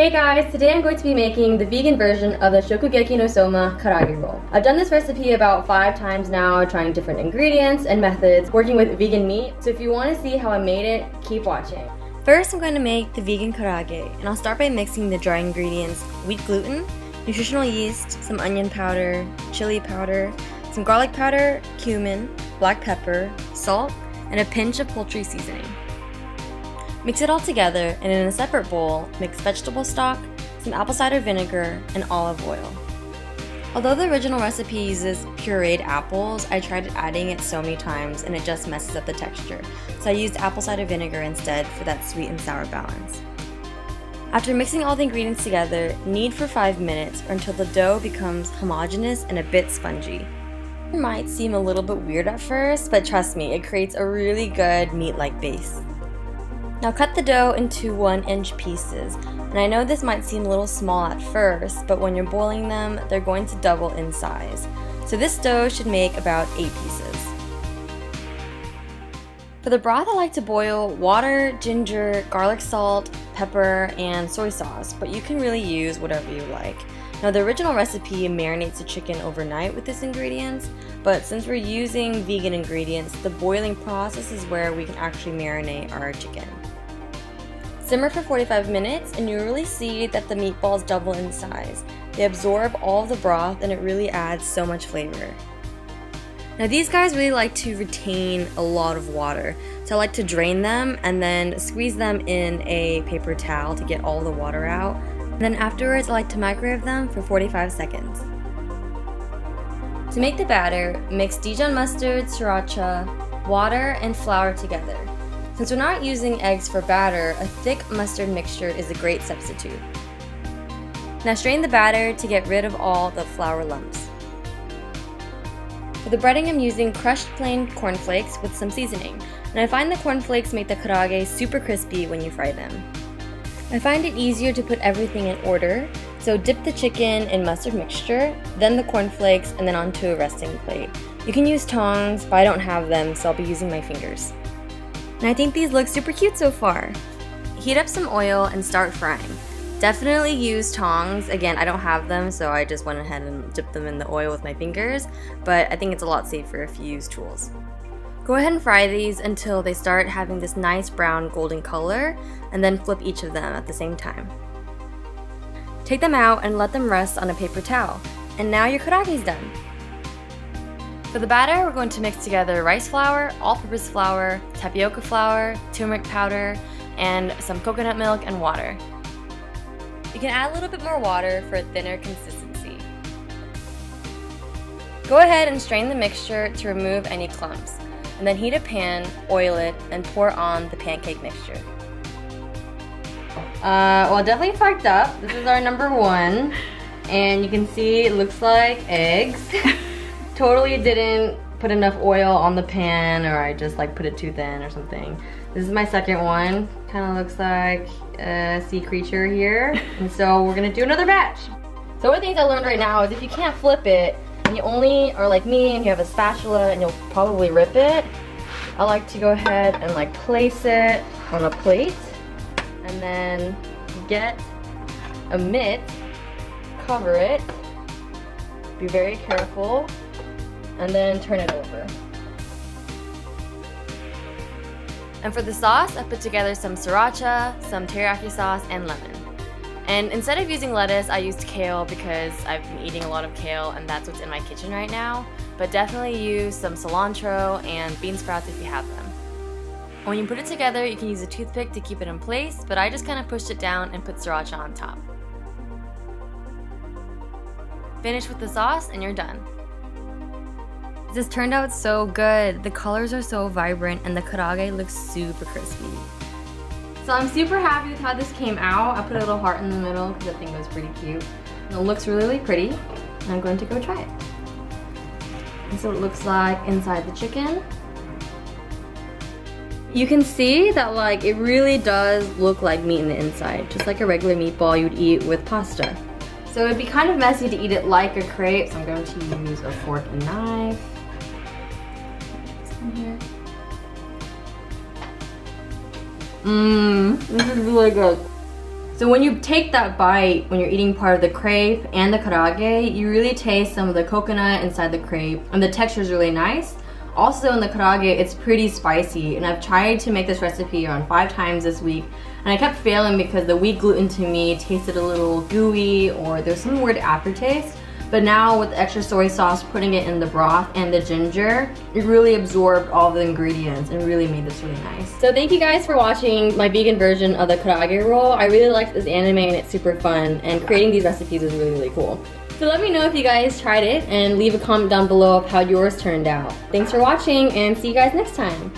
Hey guys, today I'm going to be making the vegan version of the Shokugeki no Soma Karaage Roll. I've done this recipe about 5 times now, trying different ingredients and methods, working with vegan meat. So if you want to see how I made it, keep watching. First, I'm going to make the vegan karaage, and I'll start by mixing the dry ingredients: wheat gluten, nutritional yeast, some onion powder, chili powder, some garlic powder, cumin, black pepper, salt, and a pinch of poultry seasoning. Mix it all together, and in a separate bowl, mix vegetable stock, some apple cider vinegar, and olive oil. Although the original recipe uses pureed apples, I tried adding it so many times and it just messes up the texture, so I used apple cider vinegar instead for that sweet and sour balance. After mixing all the ingredients together, knead for 5 minutes or until the dough becomes homogeneous and a bit spongy. It might seem a little bit weird at first, but trust me, it creates a really good meat-like base. Now cut the dough into 1-inch pieces, and I know this might seem a little small at first, but when you're boiling them, they're going to double in size. So this dough should make about 8 pieces. For the broth, I like to boil water, ginger, garlic salt, pepper, and soy sauce, but you can really use whatever you like. Now the original recipe marinates the chicken overnight with these ingredients, but since we're using vegan ingredients, the boiling process is where we can actually marinate our chicken. Simmer for 45 minutes and you really see that the meatballs double in size. They absorb all of the broth and it really adds so much flavor. Now these guys really like to retain a lot of water, so I like to drain them and then squeeze them in a paper towel to get all the water out. And then afterwards I like to microwave them for 45 seconds. To make the batter, mix Dijon mustard, sriracha, water, and flour together. Since we're not using eggs for batter, a thick mustard mixture is a great substitute. Now strain the batter to get rid of all the flour lumps. For the breading, I'm using crushed plain cornflakes with some seasoning, and I find the cornflakes make the karaage super crispy when you fry them. I find it easier to put everything in order, so dip the chicken in mustard mixture, then the cornflakes, and then onto a resting plate. You can use tongs, but I don't have them, so I'll be using my fingers. And I think these look super cute so far. Heat up some oil and start frying. Definitely use tongs. Again, I don't have them, so I just went ahead and dipped them in the oil with my fingers, but I think it's a lot safer if you use tools. Go ahead and fry these until they start having this nice brown golden color, and then flip each of them at the same time. Take them out and let them rest on a paper towel. And now your karaage is done. For the batter, we're going to mix together rice flour, all-purpose flour, tapioca flour, turmeric powder, and some coconut milk and water. You can add a little bit more water for a thinner consistency. Go ahead and strain the mixture to remove any clumps, and then heat a pan, oil it, and pour on the pancake mixture. Well, definitely fucked up. This is our number 1, and you can see it looks like eggs. Totally didn't put enough oil on the pan, or I just like put it too thin or something. This is my second one. Kind of looks like a sea creature here. And so we're gonna do another batch. So one of the things I learned right now is if you can't flip it, and you only are like me and you have a spatula and you'll probably rip it, I like to go ahead and like place it on a plate and then get a mitt, cover it, be very careful, and then turn it over. And for the sauce, I put together some sriracha, some teriyaki sauce, and lemon. And instead of using lettuce, I used kale because I've been eating a lot of kale and that's what's in my kitchen right now. But definitely use some cilantro and bean sprouts if you have them. When you put it together, you can use a toothpick to keep it in place, but I just kind of pushed it down and put sriracha on top. Finish with the sauce and you're done. This turned out so good. The colors are so vibrant and the karaage looks super crispy. So I'm super happy with how this came out. I put a little heart in the middle because I think it was pretty cute. And it looks really pretty. And I'm going to go try it. This is what it looks like inside the chicken. You can see that like it really does look like meat in the inside, just like a regular meatball you'd eat with pasta. So it'd be kind of messy to eat it like a crepe, so I'm going to use a fork and knife. Here. This is really good. So when you take that bite, when you're eating part of the crepe and the karaage, you really taste some of the coconut inside the crepe, and the texture is really nice. Also in the karaage, it's pretty spicy, and I've tried to make this recipe around 5 times this week, and I kept failing because the wheat gluten to me tasted a little gooey, or there's some weird aftertaste. But now with extra soy sauce, putting it in the broth and the ginger, it really absorbed all the ingredients and really made this really nice. So thank you guys for watching my vegan version of the karaage roll. I really liked this anime and it's super fun, and creating these recipes is really, really cool. So let me know if you guys tried it and leave a comment down below of how yours turned out. Thanks for watching and see you guys next time.